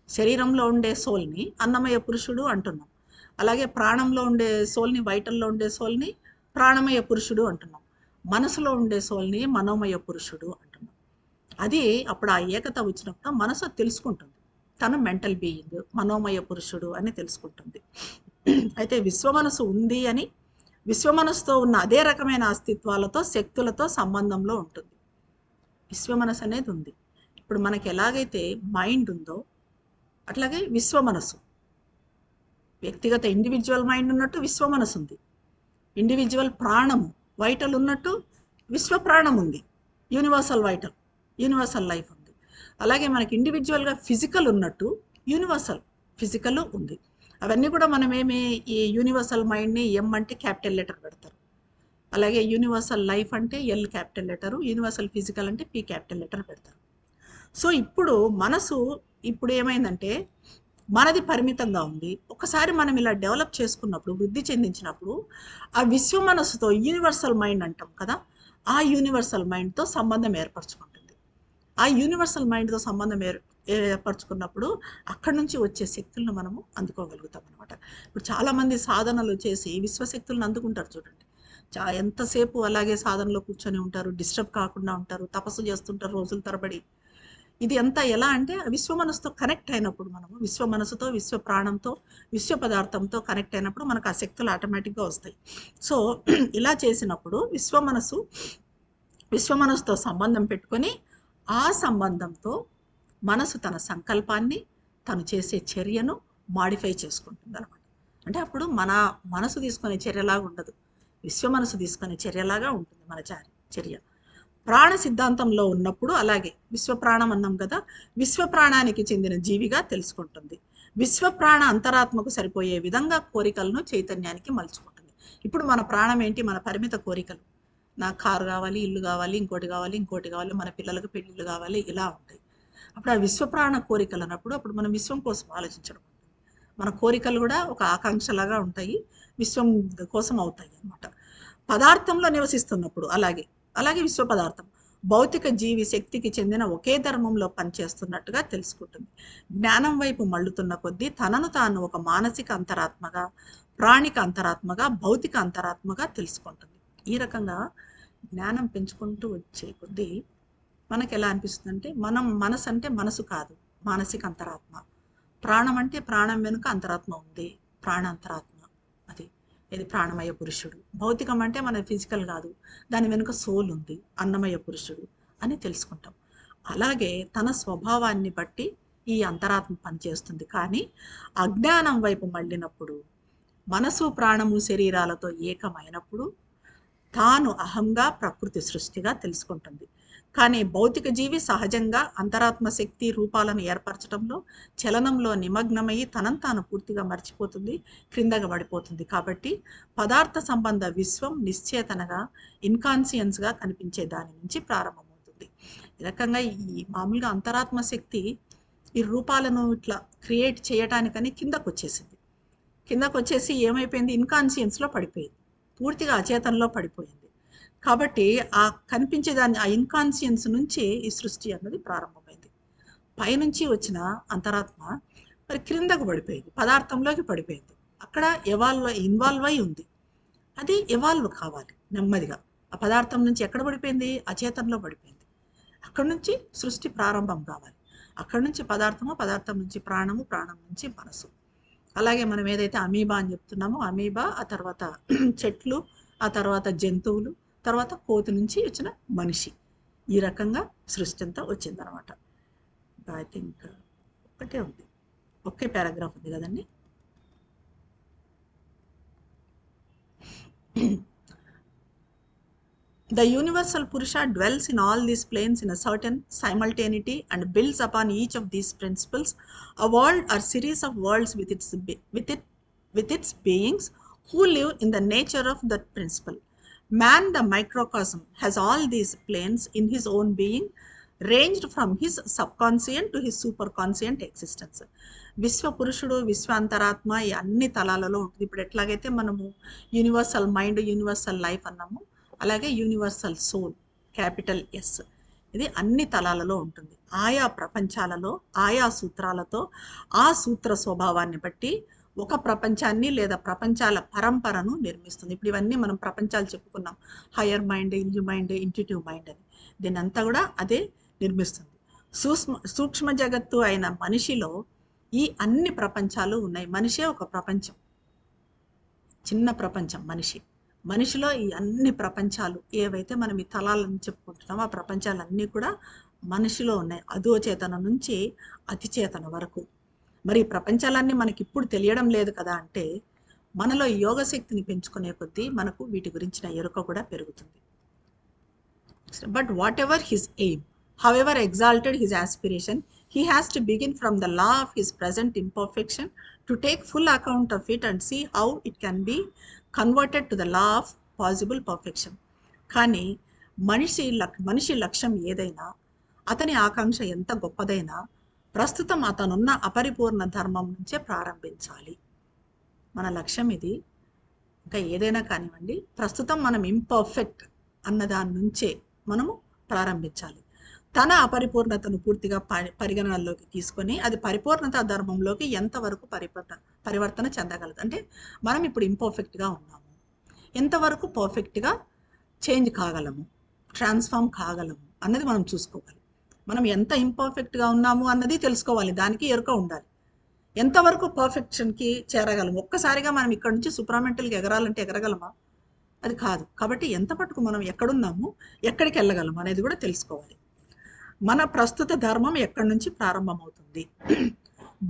శరీరంలో ఉండే సోల్ని అన్నమయ పురుషుడు అంటున్నాం. అలాగే ప్రాణంలో ఉండే సోల్ని, వైటల్లో ఉండే సోల్ని ప్రాణమయ పురుషుడు అంటున్నాం. మనసులో ఉండే సోల్ని మనోమయ పురుషుడు అంటున్నాం. అది అప్పుడు ఆ ఏకత వచ్చినప్పుడు మనసు తెలుసుకుంటుంది, తను మెంటల్ బీయింగ్, మనోమయ పురుషుడు అని తెలుసుకుంటుంది. అయితే విశ్వమనసు ఉంది అని, విశ్వమనసుతో ఉన్న అదే రకమైన అస్తిత్వాలతో, శక్తులతో సంబంధంలో ఉంటుంది. విశ్వమనసు అనేది ఉంది. ఇప్పుడు మనకి ఎలాగైతే మైండ్ ఉందో అట్లాగే విశ్వమనసు, వ్యక్తిగత ఇండివిజువల్ మైండ్ ఉన్నట్టు విశ్వమనసు ఉంది. ఇండివిజువల్ ప్రాణము, వైటల్ ఉన్నట్టు విశ్వ ప్రాణం ఉంది. యూనివర్సల్ వైటల్, యూనివర్సల్ లైఫ్ ఉంది. అలాగే మనకి ఇండివిజువల్గా ఫిజికల్ ఉన్నట్టు యూనివర్సల్ ఫిజికల్ ఉంది. అవన్నీ కూడా మనమేమి, ఈ యూనివర్సల్ మైండ్ని ఎం అంటే క్యాపిటల్ లెటర్ పెడతారు, అలాగే యూనివర్సల్ లైఫ్ అంటే L capital letter, universal physical అంటే పి క్యాపిటల్ లెటర్ పెడతారు. సో ఇప్పుడు మనసు ఇప్పుడు ఏమైందంటే మనది పరిమితంగా ఉంది. ఒకసారి మనం ఇలా డెవలప్ చేసుకున్నప్పుడు, వృద్ధి చెందించినప్పుడు ఆ విశ్వ మనసుతో, యూనివర్సల్ మైండ్ అంటాం కదా, ఆ యూనివర్సల్ మైండ్తో సంబంధం ఏర్పరచుకుంటుంది. ఆ యూనివర్సల్ మైండ్తో సంబంధం ఏర్పరచుకున్నప్పుడు అక్కడి నుంచి వచ్చే శక్తులను మనము అందుకోగలుగుతాం అనమాట. ఇప్పుడు చాలామంది సాధనలు చేసి విశ్వశక్తులను అందుకుంటారు చూడండి. ఎంతసేపు అలాగే సాధనలో కూర్చొని ఉంటారు, డిస్టర్బ్ కాకుండా ఉంటారు, తపస్సు చేస్తుంటారు రోజుల తరబడి. ఇది అంతా ఎలా అంటే విశ్వ మనసుతో కనెక్ట్ అయినప్పుడు, మనము విశ్వ మనసుతో, విశ్వ ప్రాణంతో, విశ్వ పదార్థంతో కనెక్ట్ అయినప్పుడు మనకు ఆ శక్తులు ఆటోమేటిక్గా వస్తాయి. సో ఇలా చేసినప్పుడు విశ్వ మనసుతో సంబంధం పెట్టుకొని ఆ సంబంధంతో మనసు తన సంకల్పాన్ని, తను చేసే చర్యను మాడిఫై చేసుకుంటుంది అనమాట. అంటే అప్పుడు మన మనసు తీసుకునే చర్యలాగా ఉండదు, విశ్వ మనసు తీసుకునే చర్యలాగా ఉంటుంది మన చర్య. ప్రాణ సిద్ధాంతంలో ఉన్నప్పుడు అలాగే విశ్వప్రాణం అన్నాం కదా, విశ్వప్రాణానికి చెందిన జీవిగా తెలుసుకుంటుంది. విశ్వప్రాణ అంతరాత్మకు సరిపోయే విధంగా కోరికలను చైతన్యానికి మలుచుకుంటుంది. ఇప్పుడు మన ప్రాణం ఏంటి? మన పరిమిత కోరికలు. నాకు కారు కావాలి, ఇల్లు కావాలి, ఇంకోటి కావాలి, ఇంకోటి కావాలి, మన పిల్లలకు పెళ్ళిళ్ళు కావాలి, ఇలా ఉంటాయి. అప్పుడు ఆ విశ్వప్రాణ కోరికలు అన్నప్పుడు అప్పుడు మనం విశ్వం కోసం ఆలోచించడం. మన కోరికలు కూడా ఒక ఆకాంక్షలాగా ఉంటాయి, విశ్వం కోసం అవుతాయి అన్నమాట. పదార్థంలో నివసిస్తున్నప్పుడు అలాగే అలాగే విశ్వ పదార్థం భౌతిక జీవి శక్తికి చెందిన ఒకే ధర్మంలో పనిచేస్తున్నట్టుగా తెలుసుకుంటుంది. జ్ఞానం వైపు మళ్ళుతున్న కొద్దీ తనను తాను ఒక మానసిక అంతరాత్మగా, ప్రాణిక అంతరాత్మగా, భౌతిక అంతరాత్మగా తెలుసుకుంటుంది. ఈ రకంగా జ్ఞానం పెంచుకుంటూ వచ్చే కొద్దీ మనకు ఎలా అనిపిస్తుంది అంటే, మనం మనసు అంటే మనసు కాదు, మానసిక అంతరాత్మ. ప్రాణం అంటే ప్రాణం వెనుక అంతరాత్మ ఉంది, ప్రాణ అంతరాత్మ. అది ఇది ప్రాణమయ పురుషుడు. భౌతికం అంటే మన ఫిజికల్ కాదు, దాని వెనుక సోల్ ఉంది, అన్నమయ పురుషుడు అని తెలుసుకుంటాం. అలాగే తన స్వభావాన్ని బట్టి ఈ అంతరాత్మ పనిచేస్తుంది. కానీ అజ్ఞానం వైపు మళ్ళినప్పుడు, మనసు ప్రాణము శరీరాలతో ఏకమైనప్పుడు తాను అహంగా ప్రకృతి సృష్టిగా తెలుసుకుంటుంది. కానీ భౌతిక జీవి సహజంగా అంతరాత్మ శక్తి రూపాలను ఏర్పరచడంలో, చలనంలో నిమగ్నమయ్యి తనను తాను పూర్తిగా మర్చిపోతుంది, క్రిందగా పడిపోతుంది. కాబట్టి పదార్థ సంబంధ విశ్వం నిశ్చేతనగా, ఇన్కాన్షియన్స్గా కనిపించే దాని నుంచి ప్రారంభమవుతుంది. ఈ రకంగా ఈ మామూలుగా అంతరాత్మ శక్తి ఈ రూపాలను ఇట్లా క్రియేట్ చేయటానికని కిందకు వచ్చేసి ఏమైపోయింది? ఇన్కాన్షియన్స్లో పడిపోయింది, పూర్తిగా అచేతనలో పడిపోయింది. కాబట్టి ఆ కనిపించేదాన్ని, ఆ ఇన్కాన్షియన్స్ నుంచి ఈ సృష్టి అన్నది ప్రారంభమైంది. పైనుంచి వచ్చిన అంతరాత్మ మరి క్రిందకు పడిపోయింది, పదార్థంలోకి పడిపోయింది. అక్కడ ఇన్వాల్వ్ అయి ఉంది. అది ఎవాల్వ్ కావాలి నెమ్మదిగా. ఆ పదార్థం నుంచి ఎక్కడ పడిపోయింది? అచేతనలో పడిపోయింది. అక్కడ నుంచి సృష్టి ప్రారంభం కావాలి. అక్కడ నుంచి పదార్థం నుంచి ప్రాణము, ప్రాణం నుంచి మనసు. అలాగే మనం ఏదైతే అమీబా అని చెప్తున్నామో, అమీబా, ఆ తర్వాత చెట్లు, ఆ తర్వాత జంతువులు, తర్వాత కోతి నుంచి వచ్చిన మనిషి, ఈ రకంగా సృష్టి అంతా వచ్చిందనమాట. ఐ థింక్ ఒకటే ఉంది, ఒకే పారాగ్రాఫ్ ఉంది కదండి. The universal Purusha dwells in all these planes in a certain simultaneity and builds upon each of these principles a world or series of worlds with its beings who live in the nature of that principle. Man, the microcosm, has all these planes in his own being, ranged from his subconscient to his superconscient existence. విశ్వ పురుషుడు, విశ్వాంతరాత్మ ఈ అన్ని తలాలలో ఉంటుంది. ఇప్పుడు ఎట్లాగైతే మనము universal mind, universal life అన్నాము, అలాగే యూనివర్సల్ సోల్, క్యాపిటల్ ఎస్, ఇది అన్ని తలాలలో ఉంటుంది. ఆయా ప్రపంచాలలో ఆయా సూత్రాలతో ఆ సూత్ర స్వభావాన్ని బట్టి ఒక ప్రపంచాన్ని లేదా ప్రపంచాల పరంపరను నిర్మిస్తుంది. ఇప్పుడు ఇవన్నీ మనం ప్రపంచాలు చెప్పుకున్నాం, హయ్యర్ మైండ్, ఇల్యు మైండ్, ఇంట్యూటివ్ మైండ్ అని. దీని అంతా కూడా అదే నిర్మిస్తుంది. సూక్ష్మ జగత్తు అయిన మనిషిలో ఈ అన్ని ప్రపంచాలు ఉన్నాయి. మనిషే ఒక ప్రపంచం, చిన్న ప్రపంచం మనిషిలో ఈ అన్ని ప్రపంచాలు ఏవైతే మనం ఈ తలాలను చెప్పుకుంటున్నామో ఆ ప్రపంచాలన్నీ కూడా మనిషిలో ఉన్నాయి, అధోచేతన నుంచి అతిచేతన వరకు. మరి ఈ ప్రపంచాలన్నీ మనకి ఇప్పుడు తెలియడం లేదు కదా అంటే, మనలో యోగ శక్తిని పెంచుకునే కొద్దీ మనకు వీటి గురించిన ఎరుక కూడా పెరుగుతుంది. But what ever his aim, however exalted his aspiration, he has to begin from the law of his present imperfection to take full account of it and see how it can be converted to the law of possible perfection. కానీ మనిషి లక్ష్యం ఏదైనా, అతని ఆకాంక్ష ఎంత గొప్పదైనా ప్రస్తుతం అతనున్న అపరిపూర్ణ ధర్మం నుంచే ప్రారంభించాలి. మన లక్ష్యం ఇది. ఇంకా ఏదైనా కానివ్వండి, ప్రస్తుతం మనం ఇంపర్ఫెక్ట్ అన్న దాని నుంచే మనము ప్రారంభించాలి. తన అపరిపూర్ణతను పూర్తిగా పరిగణనలోకి తీసుకొని అది పరిపూర్ణత ధర్మంలోకి ఎంతవరకు పరివర్తన చెందగలదు. అంటే మనం ఇప్పుడు ఇంపర్ఫెక్ట్గా ఉన్నాము, ఎంతవరకు పర్ఫెక్ట్గా చేంజ్ కాగలము, ట్రాన్స్ఫార్మ్ కాగలము అన్నది మనం చూసుకోవాలి. మనం ఎంత ఇంపర్ఫెక్ట్గా ఉన్నాము అన్నది తెలుసుకోవాలి, దానికి ఎరుక ఉండాలి. ఎంతవరకు పర్ఫెక్షన్కి చేరగలము. ఒక్కసారిగా మనం ఇక్కడ నుంచి సూపరామెంటల్కి ఎగరాలంటే ఎగరగలమా? అది కాదు. కాబట్టి ఎంత మటుకు మనం ఎక్కడున్నాము, ఎక్కడికి వెళ్ళగలము అనేది కూడా తెలుసుకోవాలి. మన ప్రస్తుత ధర్మం ఎక్కడి నుంచి ప్రారంభమవుతుంది?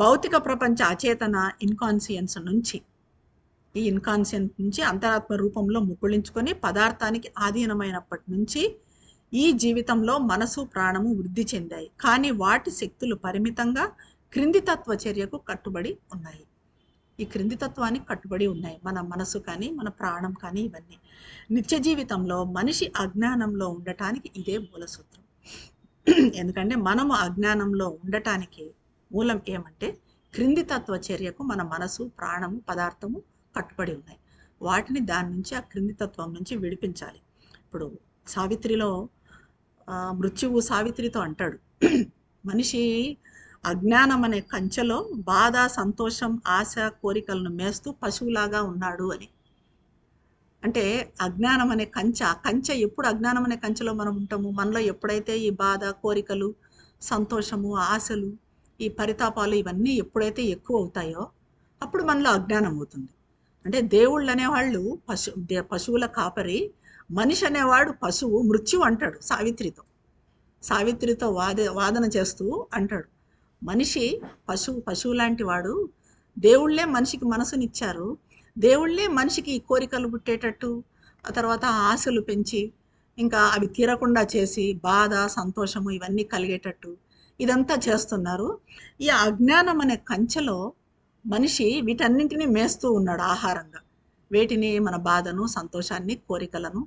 భౌతిక ప్రపంచ అచేతన ఇన్కాన్షియన్స్ నుంచి, ఈ ఇన్కాన్షియన్స్ నుంచి అంతరాత్మ రూపంలో ముకుళించుకొని పదార్థానికి ఆధీనమైనప్పటి నుంచి ఈ జీవితంలో మనసు ప్రాణము వృద్ధి చెందాయి, కానీ వాటి శక్తులు పరిమితంగా క్రింది తత్వ చర్యకు కట్టుబడి ఉన్నాయి. ఈ క్రింది తత్వానికి కట్టుబడి ఉన్నాయి మన మనసు కానీ మన ప్రాణం కానీ. ఇవన్నీ నిత్య జీవితంలో మనిషి అజ్ఞానంలో ఉండటానికి ఇదే మూల సూత్రం. ఎందుకంటే మనము అజ్ఞానంలో ఉండటానికి మూలం ఏమంటే క్రింది తత్వ చర్యకు మన మనసు ప్రాణము పదార్థము కట్టుబడి ఉన్నాయి. వాటిని దాని నుంచి ఆ క్రింది తత్వం నుంచి విడిపించాలి. ఇప్పుడు సావిత్రిలో మృత్యువు సావిత్రితో అంటాడు, మనిషి అజ్ఞానం అనే కంచెలో బాధ సంతోషం ఆశ కోరికలను మేస్తూ పశువులాగా ఉన్నాడు అని. అంటే అజ్ఞానం అనే కంచె ఎప్పుడు అజ్ఞానం అనే కంచెలో మనం ఉంటాము, మనలో ఎప్పుడైతే ఈ బాధ కోరికలు సంతోషము ఆశలు ఈ పరితాపాలు ఇవన్నీ ఎప్పుడైతే ఎక్కువ అవుతాయో అప్పుడు మనలో అజ్ఞానం అవుతుంది. అంటే దేవుళ్ళు అనేవాళ్ళు పశువుల కాపరి, మనిషి అనేవాడు పశువు. మృత్యు అంటాడు సావిత్రితో వాదన చేస్తూ అంటాడు, మనిషి పశువు లాంటి వాడు, దేవుళ్ళే మనిషికి మనసునిచ్చారు, దేవుళ్ళే మనిషికి కోరికలు పుట్టేటట్టు ఆ తర్వాత ఆశలు పెంచి ఇంకా అవి తీరకుండా చేసి బాధ సంతోషము ఇవన్నీ కలిగేటట్టు ఇదంతా చేస్తున్నారు. ఈ అజ్ఞానం అనే కంచెలో మనిషి వీటన్నింటినీ మేస్తూ ఉన్నాడు ఆహారంగా. వేటిని? మన బాధను సంతోషాన్ని కోరికలను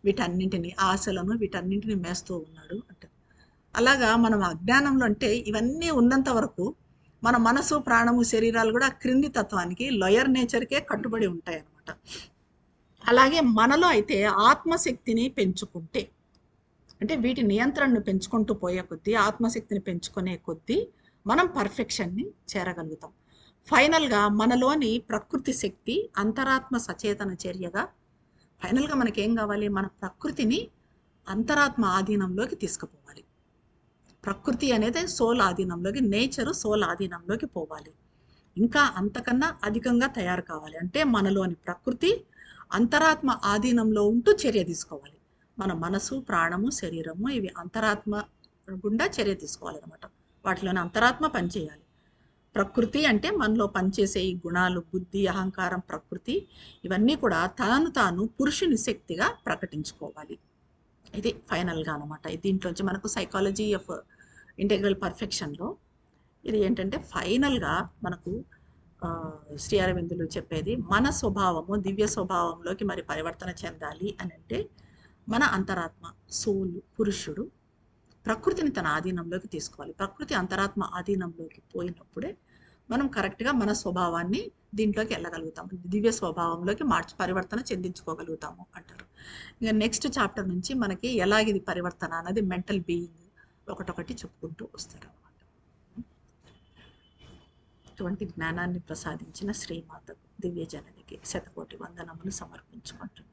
వీటన్నింటినీ ఆశలను వీటన్నింటినీ మేస్తూ ఉన్నాడు అంటే. అలాగా మనం అజ్ఞానంలో అంటే ఇవన్నీ ఉన్నంత వరకు మన మనసు ప్రాణము శరీరాలు కూడా క్రింది తత్వానికి లోయర్ నేచర్కే కట్టుబడి ఉంటాయి అన్నమాట. అలాగే మనలో అయితే ఆత్మశక్తిని పెంచుకుంటే, అంటే వీటి నియంత్రణను పెంచుకుంటూ పోయే కొద్దీ ఆత్మశక్తిని పెంచుకునే కొద్దీ మనం పర్ఫెక్షన్ని చేరగలుగుతాం. ఫైనల్గా మనలోని ప్రకృతి శక్తి అంతరాత్మ సచేతన చర్యగా ఫైనల్గా మనకేం కావాలి? మన ప్రకృతిని అంతరాత్మ ఆధీనంలోకి తీసుకుపోవాలి. ప్రకృతి అనేది సోల్ ఆధీనంలోకి, నేచరు సోల్ ఆధీనంలోకి పోవాలి. ఇంకా అంతకన్నా అధికంగా తయారు కావాలి అంటే మనలోని ప్రకృతి అంతరాత్మ ఆధీనంలో ఉంటూ చర్య తీసుకోవాలి. మన మనసు ప్రాణము శరీరము ఇవి అంతరాత్మ గుండా చర్య తీసుకోవాలన్నమాట. వాటిలోని అంతరాత్మ పనిచేయాలి. ప్రకృతి అంటే మనలో పనిచేసే ఈ గుణాలు బుద్ధి అహంకారం ప్రకృతి ఇవన్నీ కూడా తనను తాను పురుషుని శక్తిగా ప్రకటించుకోవాలి. ఇది ఫైనల్గా అనమాట. దీంట్లోంచి మనకు సైకాలజీ ఆఫ్ ఇంటెగ్రల్ పర్ఫెక్షన్లో ఇది ఏంటంటే ఫైనల్గా మనకు శ్రీ అరవిందులు చెప్పేది మన స్వభావము దివ్య స్వభావంలోకి మరి పరివర్తన చెందాలి అని అంటే మన అంతరాత్మ సోలు పురుషుడు ప్రకృతిని తన ఆధీనంలోకి తీసుకోవాలి. ప్రకృతి అంతరాత్మ ఆధీనంలోకి పోయినప్పుడే మనం కరెక్ట్గా మన స్వభావాన్ని దీంట్లోకి వెళ్ళగలుగుతాము, దివ్య స్వభావంలోకి పరివర్తన చెందించుకోగలుగుతాము అంటారు. ఇంకా నెక్స్ట్ చాప్టర్ నుంచి మనకి ఎలాగిది పరివర్తన అన్నది మెంటల్ బీయింగ్ ఒకటొకటి చెప్పుకుంటూ వస్తారు అన్నమాట. ఇటువంటి జ్ఞానాన్ని ప్రసాదించిన శ్రీమాతకు దివ్య జననికి శతకోటి వందనములు సమర్పించుకుంటున్నాను.